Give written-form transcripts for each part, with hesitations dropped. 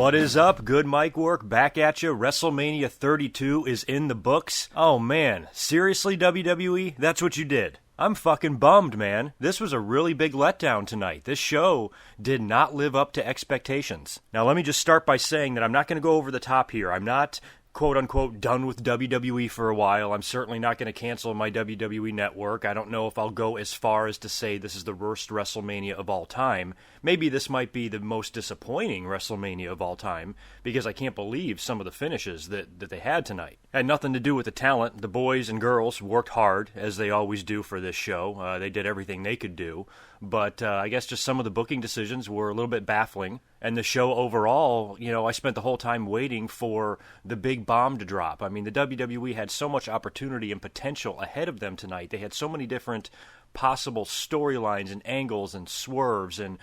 What is up? GoodMicWork back at you. WrestleMania 32 is in the books. Oh man, seriously WWE? That's what you did. I'm fucking bummed, man. This was a really big letdown tonight. This show did not live up to expectations. Now let me just start by saying that I'm not going to go over the top here. I'm not quote-unquote done with WWE for a while. I'm certainly not going to cancel my WWE network. I don't know if I'll go as far as to say this is the worst WrestleMania of all time. Maybe this might be the most disappointing WrestleMania of all time, because I can't believe some of the finishes that they had tonight. It had nothing to do with the talent. The boys and girls worked hard, as they always do for this show. They did everything they could do. But I guess just some of the booking decisions were a little bit baffling. And the show overall, I spent the whole time waiting for the big bomb to drop. I mean, the WWE had so much opportunity and potential ahead of them tonight. They had so many different possible storylines and angles and swerves and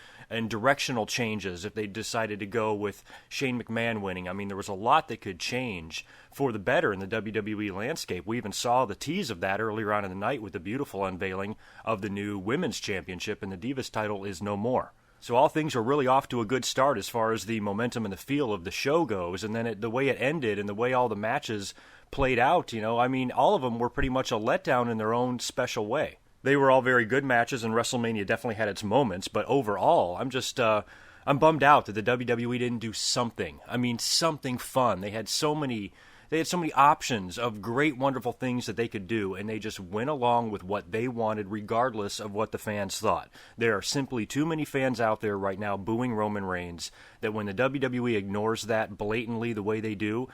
directional changes if they decided to go with Shane McMahon winning. I mean, there was a lot that could change for the better in the WWE landscape. We even saw the tease of that earlier on in the night with the beautiful unveiling of the new Women's Championship, and the Divas title is no more. So all things are really off to a good start as far as the momentum and the feel of the show goes. And then the way it ended and the way all the matches played out, I mean, all of them were pretty much a letdown in their own special way. They were all very good matches, and WrestleMania definitely had its moments. But overall, I'm bummed out that the WWE didn't do something. I mean, something fun. They had so many options of great, wonderful things that they could do, and they just went along with what they wanted regardless of what the fans thought. There are simply too many fans out there right now booing Roman Reigns that when the WWE ignores that blatantly the way they do,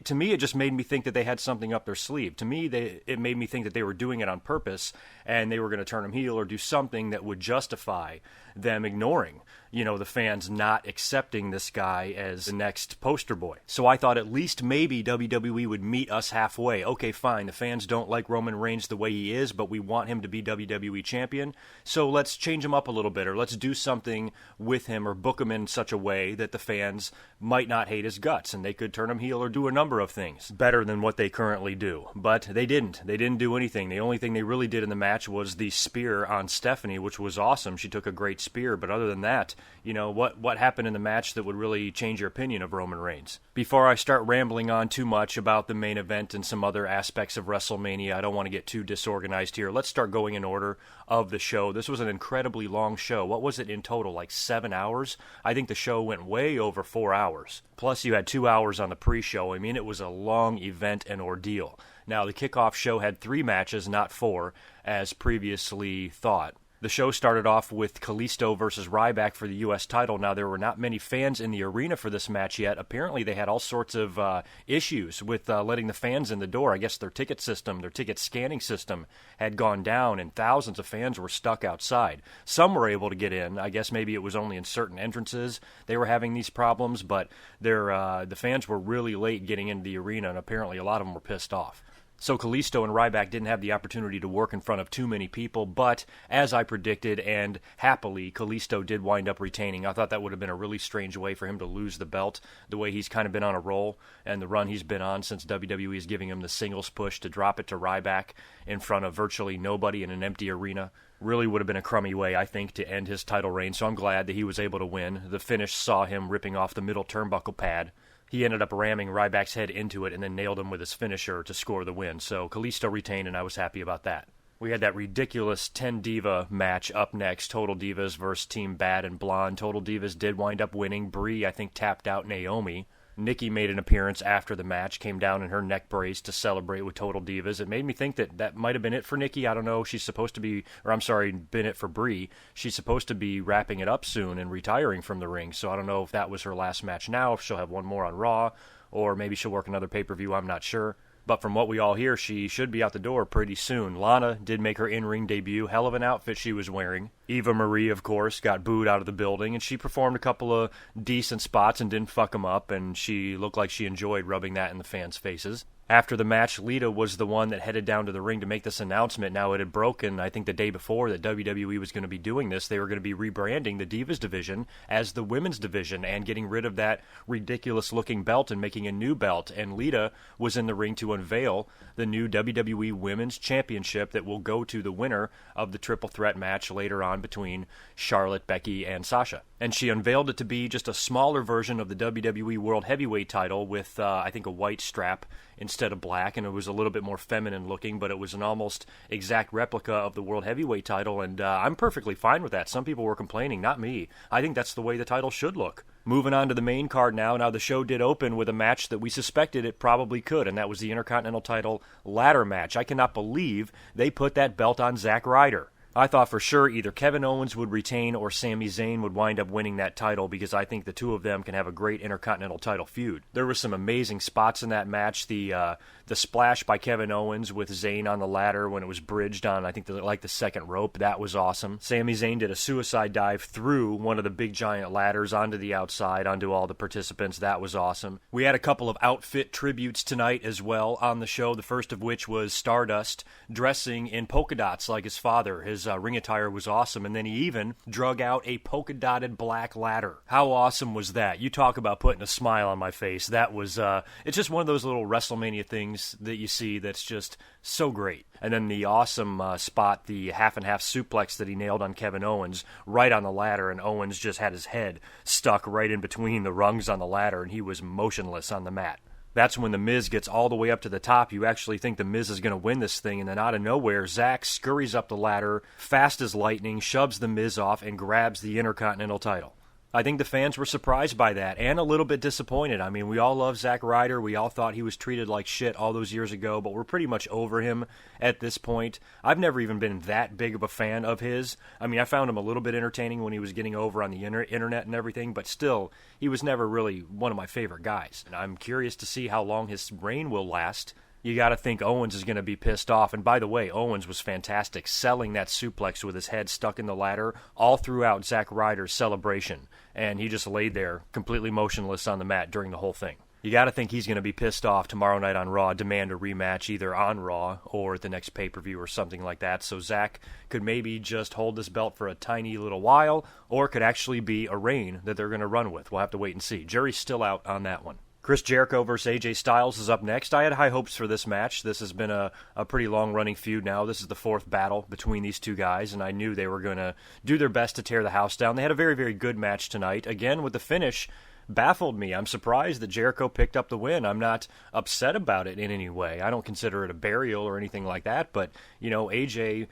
to me, it just made me think that they had something up their sleeve. To me, it made me think that they were doing it on purpose, and they were going to turn him heel or do something that would justify them ignoring, the fans not accepting this guy as the next poster boy. So I thought at least maybe WWE would meet us halfway. Okay, fine, the fans don't like Roman Reigns the way he is, but we want him to be WWE champion, so let's change him up a little bit, or let's do something with him or book him in such a way that the fans might not hate his guts, and they could turn him heel or do a number of things better than what they currently do. But they didn't. They didn't do anything. The only thing they really did in the match was the spear on Stephanie, which was awesome. She took a great spear, but other than that, what happened in the match that would really change your opinion of Roman Reigns? Before I start rambling on too much about the main event and some other aspects of WrestleMania, I don't want to get too disorganized here. Let's start going in order of the show. This was an incredibly long show. What was it in total, like 7 hours? I think the show went way over 4 hours. Plus, you had 2 hours on the pre-show. I mean, it was a long event and ordeal. Now, the kickoff show had 3 matches, not 4, as previously thought. The show started off with Kalisto versus Ryback for the U.S. title. Now, there were not many fans in the arena for this match yet. Apparently, they had all sorts of issues with letting the fans in the door. I guess their ticket scanning system had gone down, and thousands of fans were stuck outside. Some were able to get in. I guess maybe it was only in certain entrances they were having these problems, but the fans were really late getting into the arena, and apparently a lot of them were pissed off. So Kalisto and Ryback didn't have the opportunity to work in front of too many people, but as I predicted, and happily, Kalisto did wind up retaining. I thought that would have been a really strange way for him to lose the belt, the way he's kind of been on a roll, and the run he's been on since WWE is giving him the singles push to drop it to Ryback in front of virtually nobody in an empty arena. Really would have been a crummy way, I think, to end his title reign, so I'm glad that he was able to win. The finish saw him ripping off the middle turnbuckle pad. He ended up ramming Ryback's head into it and then nailed him with his finisher to score the win. So Kalisto retained, and I was happy about that. We had that ridiculous 10-diva match up next, Total Divas versus Team Bad and Blonde. Total Divas did wind up winning. Brie, I think, tapped out Naomi. Nikki made an appearance after the match, came down in her neck brace to celebrate with Total Divas. It made me think that might have been it for Nikki. I don't know. She's supposed to be, been it for Brie. She's supposed to be wrapping it up soon and retiring from the ring. So I don't know if that was her last match now, if she'll have one more on Raw, or maybe she'll work another pay-per-view. I'm not sure. But from what we all hear, she should be out the door pretty soon. Lana did make her in-ring debut. Hell of an outfit she was wearing. Eva Marie, of course, got booed out of the building, and she performed a couple of decent spots and didn't fuck them up, and she looked like she enjoyed rubbing that in the fans' faces. After the match, Lita was the one that headed down to the ring to make this announcement. Now, it had broken, I think, the day before that WWE was going to be doing this. They were going to be rebranding the Divas division as the Women's division and getting rid of that ridiculous-looking belt and making a new belt. And Lita was in the ring to unveil the new WWE Women's Championship that will go to the winner of the triple threat match later on between Charlotte, Becky, and Sasha. and she unveiled it to be just a smaller version of the WWE World Heavyweight title with, I think, a white strap instead of black, and it was a little bit more feminine looking, but it was an almost exact replica of the World Heavyweight title, and I'm perfectly fine with that. Some people were complaining, not me. I think that's the way the title should look. Moving on to the main card now. Now, the show did open with a match that we suspected it probably could, and that was the Intercontinental title ladder match. I cannot believe they put that belt on Zack Ryder. I thought for sure either Kevin Owens would retain or Sami Zayn would wind up winning that title because I think the two of them can have a great Intercontinental title feud. There were some amazing spots in that match. The splash by Kevin Owens with Zayn on the ladder when it was bridged on, I think, the second rope. That was awesome. Sami Zayn did a suicide dive through one of the big giant ladders onto the outside, onto all the participants. That was awesome. We had a couple of outfit tributes tonight as well on the show, the first of which was Stardust dressing in polka dots like his father. His ring attire was awesome, and then he even drug out a polka-dotted black ladder. How awesome was that? You talk about putting a smile on my face. That was, it's just one of those little WrestleMania things that you see that's just so great. And then the awesome spot, the half-and-half suplex that he nailed on Kevin Owens right on the ladder, and Owens just had his head stuck right in between the rungs on the ladder, and he was motionless on the mat. That's when The Miz gets all the way up to the top. You actually think The Miz is going to win this thing, and then out of nowhere, Zack scurries up the ladder, fast as lightning, shoves The Miz off, and grabs the Intercontinental title. I think the fans were surprised by that and a little bit disappointed. I mean, we all love Zack Ryder. We all thought he was treated like shit all those years ago, but we're pretty much over him at this point. I've never even been that big of a fan of his. I mean, I found him a little bit entertaining when he was getting over on the internet and everything, but still, he was never really one of my favorite guys. And I'm curious to see how long his reign will last. You got to think Owens is going to be pissed off. And by the way, Owens was fantastic, selling that suplex with his head stuck in the ladder all throughout Zack Ryder's celebration. And he just laid there completely motionless on the mat during the whole thing. You got to think he's going to be pissed off tomorrow night on Raw, demand a rematch either on Raw or at the next pay-per-view or something like that. So Zack could maybe just hold this belt for a tiny little while, or it could actually be a reign that they're going to run with. We'll have to wait and see. Jury's still out on that one. Chris Jericho versus AJ Styles is up next. I had high hopes for this match. This has been a pretty long-running feud now. This is the fourth battle between these two guys, and I knew they were going to do their best to tear the house down. They had a very, very good match tonight. Again, with the finish, baffled me. I'm surprised that Jericho picked up the win. I'm not upset about it in any way. I don't consider it a burial or anything like that, but, AJ,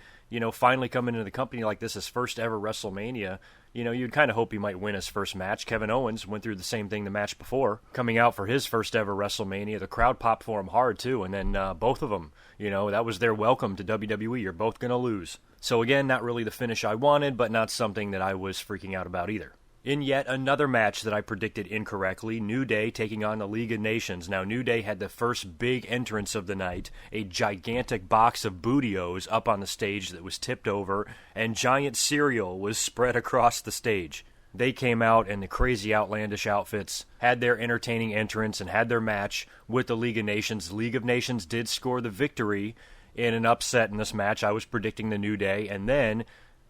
finally coming into the company like this, his first ever WrestleMania, you'd kind of hope he might win his first match. Kevin Owens went through the same thing the match before, coming out for his first ever WrestleMania. The crowd popped for him hard, too, and then both of them, that was their welcome to WWE. You're both going to lose. So again, not really the finish I wanted, but not something that I was freaking out about either. In yet another match that I predicted incorrectly, New Day taking on the League of Nations. Now, New Day had the first big entrance of the night, a gigantic box of Booty-O's up on the stage that was tipped over, and giant cereal was spread across the stage. They came out in the crazy outlandish outfits, had their entertaining entrance, and had their match with the League of Nations. The League of Nations did score the victory in an upset in this match. I was predicting the New Day, and then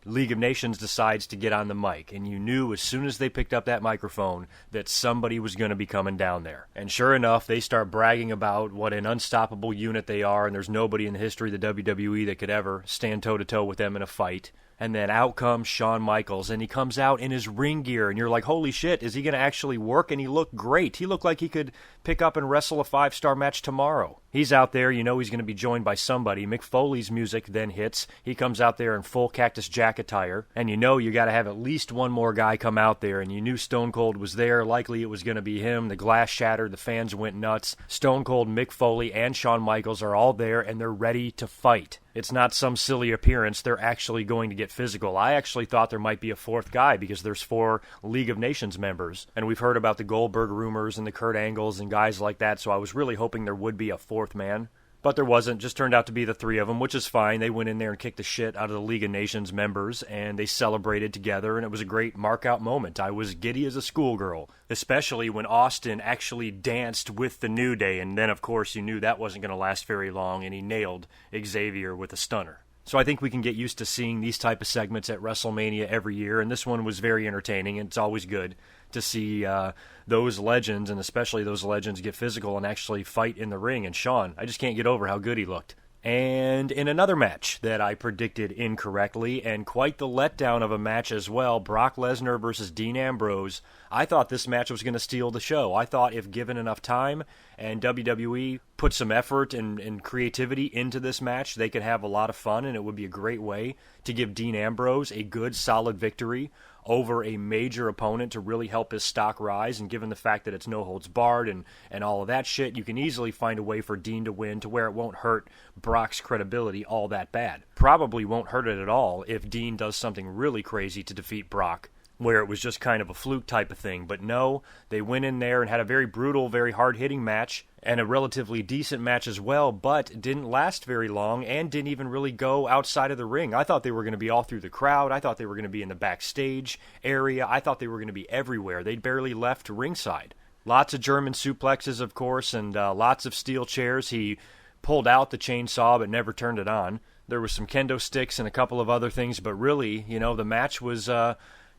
League of Nations decides to get on the mic, and you knew as soon as they picked up that microphone that somebody was going to be coming down there. And sure enough, they start bragging about what an unstoppable unit they are, and there's nobody in the history of the WWE that could ever stand toe-to-toe with them in a fight. And then out comes Shawn Michaels, and he comes out in his ring gear, and you're like, holy shit, is he going to actually work? And he looked great. He looked like he could pick up and wrestle a 5-star match tomorrow. He's out there, he's going to be joined by somebody. Mick Foley's music then hits. He comes out there in full Cactus Jack attire, and you got to have at least one more guy come out there, and you knew Stone Cold was there. Likely it was going to be him. The glass shattered. The fans went nuts. Stone Cold, Mick Foley, and Shawn Michaels are all there, and they're ready to fight. It's not some silly appearance. They're actually going to get physical. I actually thought there might be a fourth guy because there's 4 League of Nations members. And we've heard about the Goldberg rumors and the Kurt Angles and guys like that, so I was really hoping there would be a fourth man. But there wasn't. Just turned out to be the 3 of them, which is fine. They went in there and kicked the shit out of the League of Nations members, and they celebrated together, and it was a great mark-out moment. I was giddy as a schoolgirl, especially when Austin actually danced with the New Day, and then, of course, you knew that wasn't going to last very long, and he nailed Xavier with a stunner. So I think we can get used to seeing these type of segments at WrestleMania every year, and this one was very entertaining, and it's always good to see those legends, and especially those legends, get physical and actually fight in the ring. And Shawn, I just can't get over how good he looked. And in another match that I predicted incorrectly, and quite the letdown of a match as well, Brock Lesnar versus Dean Ambrose, I thought this match was going to steal the show. I thought if given enough time and WWE put some effort and creativity into this match, they could have a lot of fun, and it would be a great way to give Dean Ambrose a good, solid victory over a major opponent to really help his stock rise. And given the fact that it's no holds barred and all of that shit, you can easily find a way for Dean to win to where it won't hurt Brock's credibility all that bad. Probably won't hurt it at all if Dean does something really crazy to defeat Brock, where it was just kind of a fluke type of thing. But no, they went in there and had a very brutal, very hard-hitting match, and a relatively decent match as well, but didn't last very long and didn't even really go outside of the ring. I thought they were going to be all through the crowd. I thought they were going to be in the backstage area. I thought they were going to be everywhere. They barely left ringside. Lots of German suplexes, of course, and lots of steel chairs. He pulled out the chainsaw but never turned it on. There was some kendo sticks and a couple of other things, but really, the match was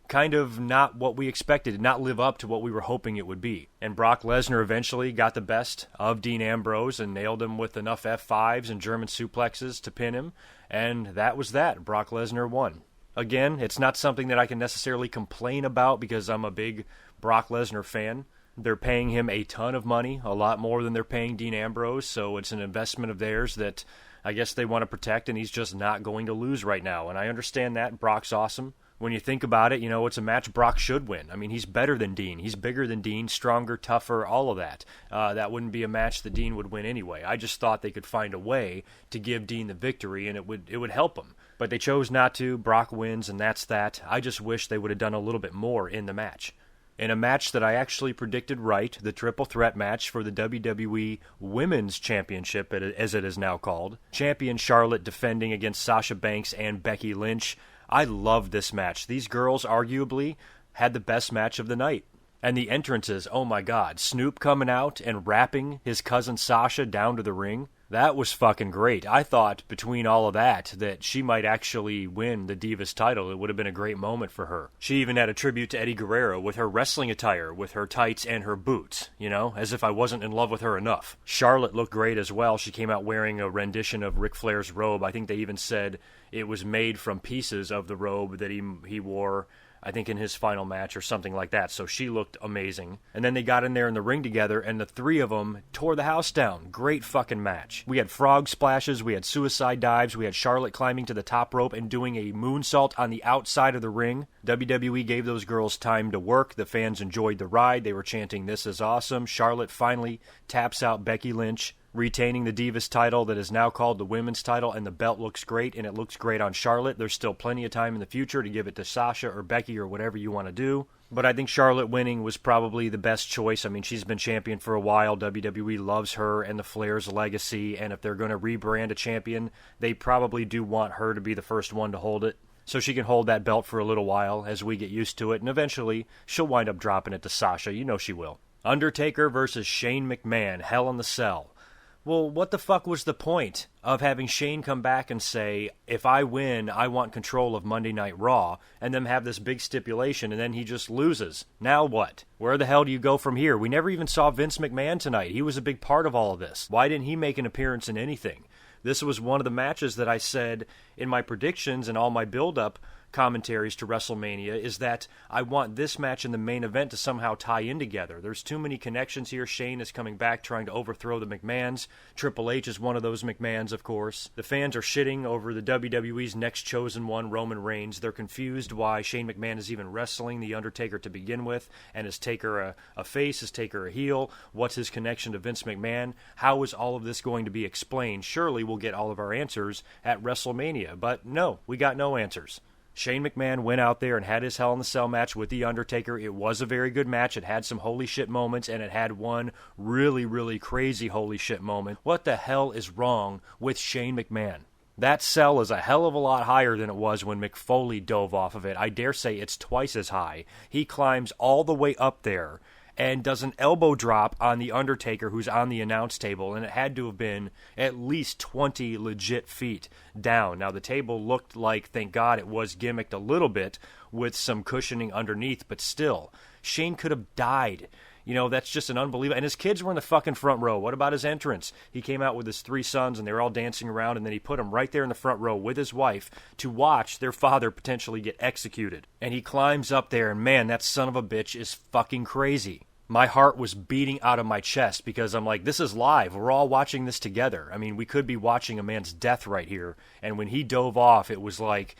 kind of not what we expected, did not live up to what we were hoping it would be. And Brock Lesnar eventually got the best of Dean Ambrose and nailed him with enough F5s and German suplexes to pin him, and that was that. Brock Lesnar won. Again, it's not something that I can necessarily complain about because I'm a big Brock Lesnar fan. They're paying him a ton of money, a lot more than they're paying Dean Ambrose, so it's an investment of theirs that I guess they want to protect, and he's just not going to lose right now. And I understand that. Brock's awesome. When you think about it, it's a match Brock should win. I mean, he's better than Dean. He's bigger than Dean, stronger, tougher, all of that. That wouldn't be a match that Dean would win anyway. I just thought they could find a way to give Dean the victory, and it would help him. But they chose not to. Brock wins, and that's that. I just wish they would have done a little bit more in the match. In a match that I actually predicted right, the triple threat match for the WWE Women's Championship, as it is now called, champion Charlotte defending against Sasha Banks and Becky Lynch. I loved this match. These girls arguably had the best match of the night. And the entrances, oh my god, Snoop coming out and rapping his cousin Sasha down to the ring. That was fucking great. I thought between all of that she might actually win the Divas title. It would have been a great moment for her. She even had a tribute to Eddie Guerrero with her wrestling attire, with her tights and her boots, as if I wasn't in love with her enough. Charlotte looked great as well. She came out wearing a rendition of Ric Flair's robe. I think they even said it was made from pieces of the robe that he wore, I think, in his final match or something like that. So she looked amazing. And then they got in there in the ring together, and the three of them tore the house down. Great fucking match. We had frog splashes, we had suicide dives, we had Charlotte climbing to the top rope and doing a moonsault on the outside of the ring. WWE gave those girls time to work. The fans enjoyed the ride. They were chanting, "This is awesome." Charlotte finally taps out Becky Lynch, retaining the Divas title that is now called the Women's title, and the belt looks great, and it looks great on Charlotte. There's still plenty of time in the future to give it to Sasha or Becky or whatever you want to do, but I think Charlotte winning was probably the best choice. I mean, she's been champion for a while. WWE loves her and the Flair's legacy, and if they're going to rebrand a champion, they probably do want her to be the first one to hold it, so she can hold that belt for a little while as we get used to it, and eventually she'll wind up dropping it to Sasha. She will. Undertaker versus Shane McMahon, Hell in the Cell. Well, what the fuck was the point of having Shane come back and say, if I win, I want control of Monday Night Raw, and then have this big stipulation, and then he just loses? Now what? Where the hell do you go from here? We never even saw Vince McMahon tonight. He was a big part of all of this. Why didn't he make an appearance in anything? This was one of the matches that I said in my predictions and all my build-up commentaries to WrestleMania, is that I want this match and the main event to somehow tie in together. There's too many connections here. Shane is coming back trying to overthrow the McMahons. Triple H is one of those McMahons, of course. The fans are shitting over the WWE's next chosen one, Roman Reigns. They're confused why Shane McMahon is even wrestling The Undertaker to begin with, and is Taker a face, is Taker a heel? What's his connection to Vince McMahon? How is all of this going to be explained? Surely we'll get all of our answers at WrestleMania, but no, we got no answers. Shane McMahon went out there and had his Hell in the Cell match with The Undertaker. It was a very good match. It had some holy shit moments, and it had one really, really crazy holy shit moment. What the hell is wrong with Shane McMahon? That cell is a hell of a lot higher than it was when Mick Foley dove off of it. I dare say it's twice as high. He climbs all the way up there and does an elbow drop on The Undertaker, who's on the announce table, and it had to have been at least 20 legit feet down. Now, the table looked like, thank God, it was gimmicked a little bit with some cushioning underneath, but still, Shane could have died. You know, that's just an unbelievable... And his kids were in the fucking front row. What about his entrance? He came out with his 3 sons, and they were all dancing around, and then he put them right there in the front row with his wife to watch their father potentially get executed. And he climbs up there, and man, that son of a bitch is fucking crazy. My heart was beating out of my chest because I'm like, this is live. We're all watching this together. I mean, we could be watching a man's death right here. And when he dove off, it was like,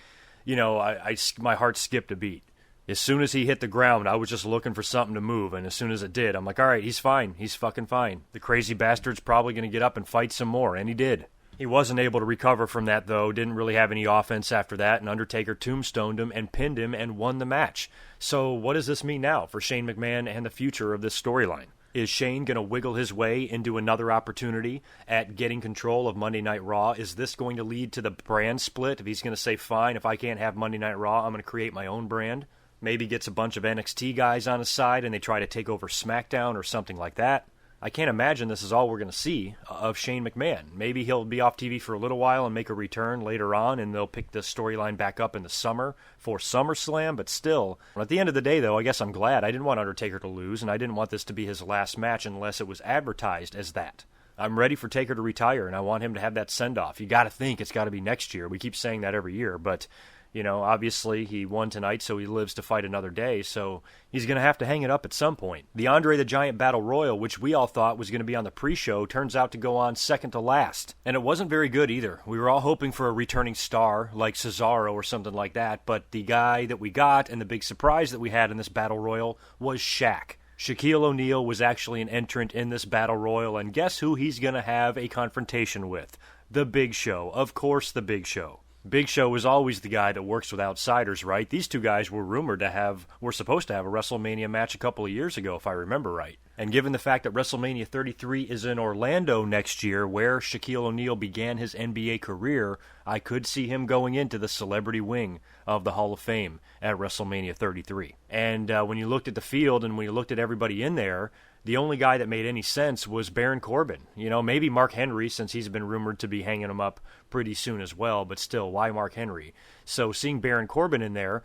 you know, my heart skipped a beat. As soon as he hit the ground, I was just looking for something to move, and as soon as it did, I'm like, all right, he's fine. He's fucking fine. The crazy bastard's probably going to get up and fight some more, and he did. He wasn't able to recover from that, though, didn't really have any offense after that, and Undertaker tombstoned him and pinned him and won the match. So what does this mean now for Shane McMahon and the future of this storyline? Is Shane going to wiggle his way into another opportunity at getting control of Monday Night Raw? Is this going to lead to the brand split? If he's going to say, fine, if I can't have Monday Night Raw, I'm going to create my own brand? Maybe gets a bunch of NXT guys on his side and they try to take over SmackDown or something like that. I can't imagine this is all we're going to see of Shane McMahon. Maybe he'll be off TV for a little while and make a return later on, and they'll pick the storyline back up in the summer for SummerSlam, but still. At the end of the day, though, I guess I'm glad. I didn't want Undertaker to lose, and I didn't want this to be his last match unless it was advertised as that. I'm ready for Taker to retire, and I want him to have that send-off. You got to think it's got to be next year. We keep saying that every year, but... You know, obviously he won tonight, so he lives to fight another day, so he's going to have to hang it up at some point. The Andre the Giant Battle Royal, which we all thought was going to be on the pre-show, turns out to go on second to last. And it wasn't very good either. We were all hoping for a returning star like Cesaro or something like that, but the guy that we got and the big surprise that we had in this Battle Royal was Shaq. Shaquille O'Neal was actually an entrant in this Battle Royal, and guess who he's going to have a confrontation with? The Big Show. Of course, the Big Show. Big Show is always the guy that works with outsiders, right? These two guys were rumored to have, were supposed to have a WrestleMania match a couple of years ago, if I remember right. And given the fact that WrestleMania 33 is in Orlando next year, where Shaquille O'Neal began his NBA career, I could see him going into the celebrity wing of the Hall of Fame at WrestleMania 33. And when you looked at the field and when you looked at everybody in there, the only guy that made any sense was Baron Corbin. You know, maybe Mark Henry, since he's been rumored to be hanging him up pretty soon as well, but still, why Mark Henry? So seeing Baron Corbin in there,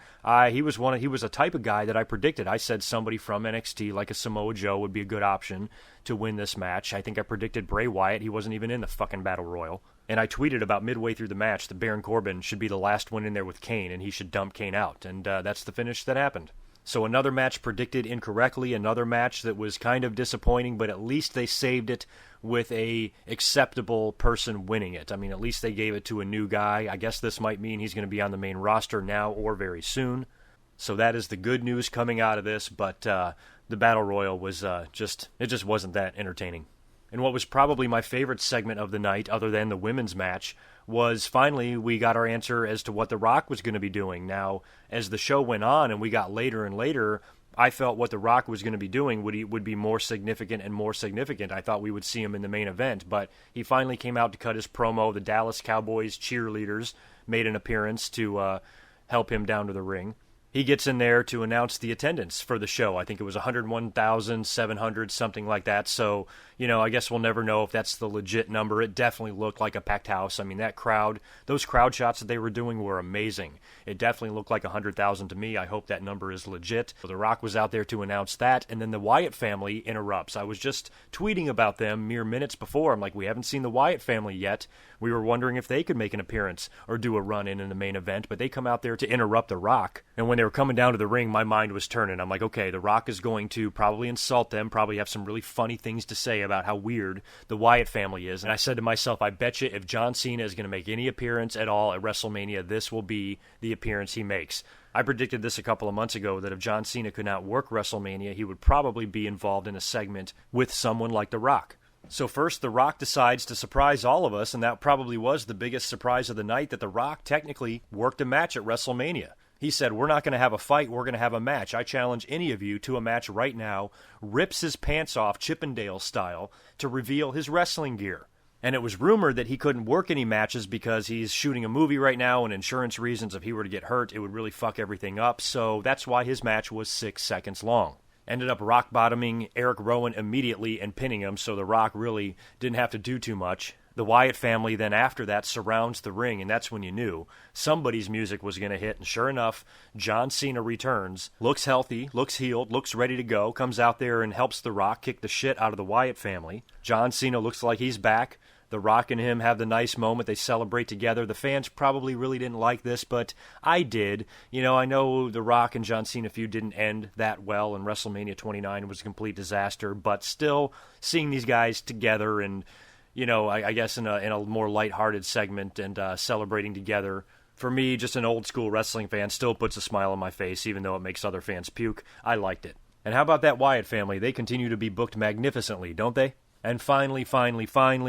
he was a type of guy that I predicted. I said somebody from NXT, like a Samoa Joe, would be a good option to win this match. I think I predicted Bray Wyatt. He wasn't even in the fucking Battle Royal. And I tweeted about midway through the match that Baron Corbin should be the last one in there with Kane, and he should dump Kane out. And that's the finish that happened. So another match predicted incorrectly, another match that was kind of disappointing, but at least they saved it with a acceptable person winning it. I mean, at least they gave it to a new guy. I guess this might mean he's going to be on the main roster now or very soon. So that is the good news coming out of this, but the Battle Royal was it just wasn't that entertaining. And what was probably my favorite segment of the night, other than the women's match, was finally we got our answer as to what The Rock was going to be doing. Now, as the show went on and we got later and later, I felt what The Rock was going to be doing would be more significant and more significant. I thought we would see him in the main event, but he finally came out to cut his promo. The Dallas Cowboys cheerleaders made an appearance to help him down to the ring. He gets in there to announce the attendance for the show. I think it was 101,700, something like that. So, you know, I guess we'll never know if that's the legit number. It definitely looked like a packed house. I mean, that crowd, those crowd shots that they were doing were amazing. It definitely looked like 100,000 to me. I hope that number is legit. So The Rock was out there to announce that, and then the Wyatt family interrupts. I was just tweeting about them mere minutes before. I'm like, we haven't seen the Wyatt family yet. We were wondering if they could make an appearance or do a run-in the main event, but they come out there to interrupt The Rock. And when they were coming down to the ring, my mind was turning. I'm like, okay, The Rock is going to probably insult them, probably have some really funny things to say about how weird the Wyatt family is. And I said to myself, I bet you if John Cena is going to make any appearance at all at WrestleMania, this will be the appearance he makes. I predicted this a couple of months ago, that if John Cena could not work WrestleMania, he would probably be involved in a segment with someone like The Rock. So first, The Rock decides to surprise all of us, and that probably was the biggest surprise of the night, that The Rock technically worked a match at WrestleMania. He said, we're not going to have a fight, we're going to have a match. I challenge any of you to a match right now, rips his pants off Chippendale style to reveal his wrestling gear. And it was rumored that he couldn't work any matches because he's shooting a movie right now, and insurance reasons, if he were to get hurt, it would really fuck everything up. So that's why his match was 6 seconds long. Ended up rock-bottoming Eric Rowan immediately and pinning him, so The Rock really didn't have to do too much. The Wyatt family then after that surrounds the ring, and that's when you knew somebody's music was going to hit. And sure enough, John Cena returns, looks healthy, looks healed, looks ready to go, comes out there and helps The Rock kick the shit out of the Wyatt family. John Cena looks like he's back. The Rock and him have the nice moment. They celebrate together. The fans probably really didn't like this, but I did. You know, I know The Rock and John Cena feud didn't end that well, and WrestleMania 29 was a complete disaster, but still, seeing these guys together and, you know, I guess in a more lighthearted segment and celebrating together, for me, just an old-school wrestling fan, still puts a smile on my face, even though it makes other fans puke. I liked it. And how about that Wyatt family? They continue to be booked magnificently, don't they? And finally,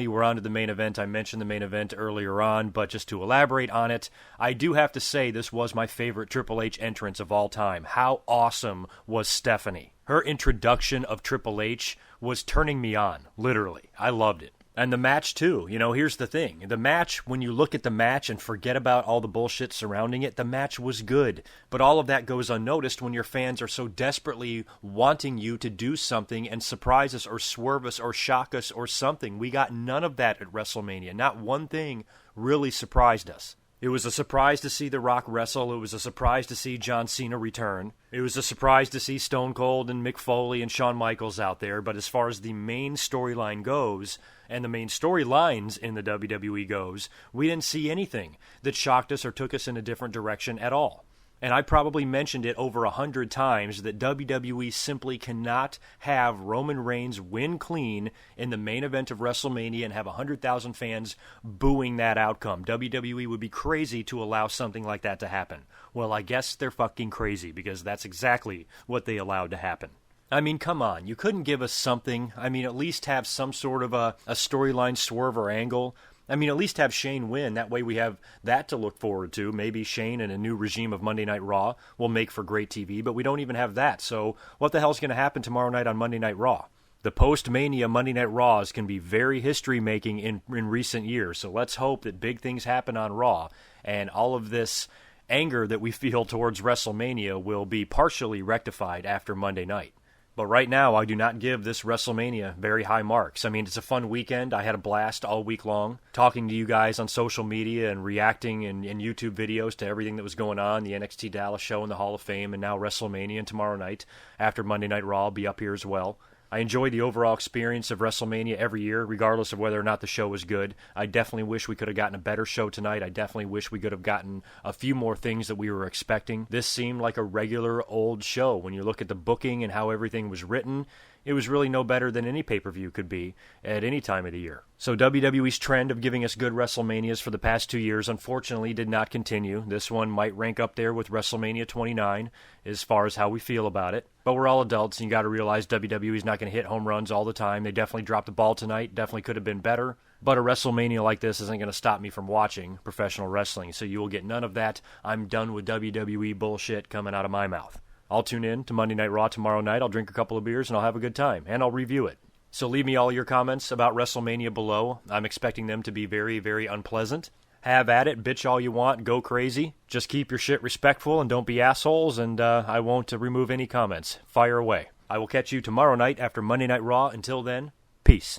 we're on to the main event. I mentioned the main event earlier on, but just to elaborate on it, I do have to say this was my favorite Triple H entrance of all time. How awesome was Stephanie? Her introduction of Triple H was turning me on, literally. I loved it. And the match, too. You know, here's the thing. The match, when you look at the match and forget about all the bullshit surrounding it, the match was good. But all of that goes unnoticed when your fans are so desperately wanting you to do something and surprise us or swerve us or shock us or something. We got none of that at WrestleMania. Not one thing really surprised us. It was a surprise to see The Rock wrestle. It was a surprise to see John Cena return. It was a surprise to see Stone Cold and Mick Foley and Shawn Michaels out there. But as far as the main storyline goes, and the main storylines in the WWE goes, we didn't see anything that shocked us or took us in a different direction at all. And I probably mentioned it over 100 times that WWE simply cannot have Roman Reigns win clean in the main event of WrestleMania and have 100,000 fans booing that outcome. WWE would be crazy to allow something like that to happen. Well, I guess they're fucking crazy because that's exactly what they allowed to happen. I mean, come on. You couldn't give us something. I mean, at least have some sort of a storyline swerve or angle. I mean, at least have Shane win. That way we have that to look forward to. Maybe Shane and a new regime of Monday Night Raw will make for great TV, but we don't even have that. So what the hell's going to happen tomorrow night on Monday Night Raw? The post-Mania Monday Night Raws can be very history-making in recent years. So let's hope that big things happen on Raw, and all of this anger that we feel towards WrestleMania will be partially rectified after Monday night. But right now, I do not give this WrestleMania very high marks. I mean, it's a fun weekend. I had a blast all week long, talking to you guys on social media and reacting in YouTube videos to everything that was going on, the NXT Dallas show and the Hall of Fame, and now WrestleMania, and tomorrow night, after Monday Night Raw, I'll be up here as well. I enjoy the overall experience of WrestleMania every year, regardless of whether or not the show was good. I definitely wish we could have gotten a better show tonight. I definitely wish we could have gotten a few more things that we were expecting. This seemed like a regular old show. When you look at the booking and how everything was written, it was really no better than any pay-per-view could be at any time of the year. So WWE's trend of giving us good WrestleManias for the past 2 years unfortunately did not continue. This one might rank up there with WrestleMania 29 as far as how we feel about it. But we're all adults, and you got to realize WWE's not going to hit home runs all the time. They definitely dropped the ball tonight, definitely could have been better. But a WrestleMania like this isn't going to stop me from watching professional wrestling, so you will get none of that I'm done with WWE bullshit coming out of my mouth. I'll tune in to Monday Night Raw tomorrow night. I'll drink a couple of beers and I'll have a good time. And I'll review it. So leave me all your comments about WrestleMania below. I'm expecting them to be very, very unpleasant. Have at it. Bitch all you want. Go crazy. Just keep your shit respectful and don't be assholes. And I won't remove any comments. Fire away. I will catch you tomorrow night after Monday Night Raw. Until then, peace.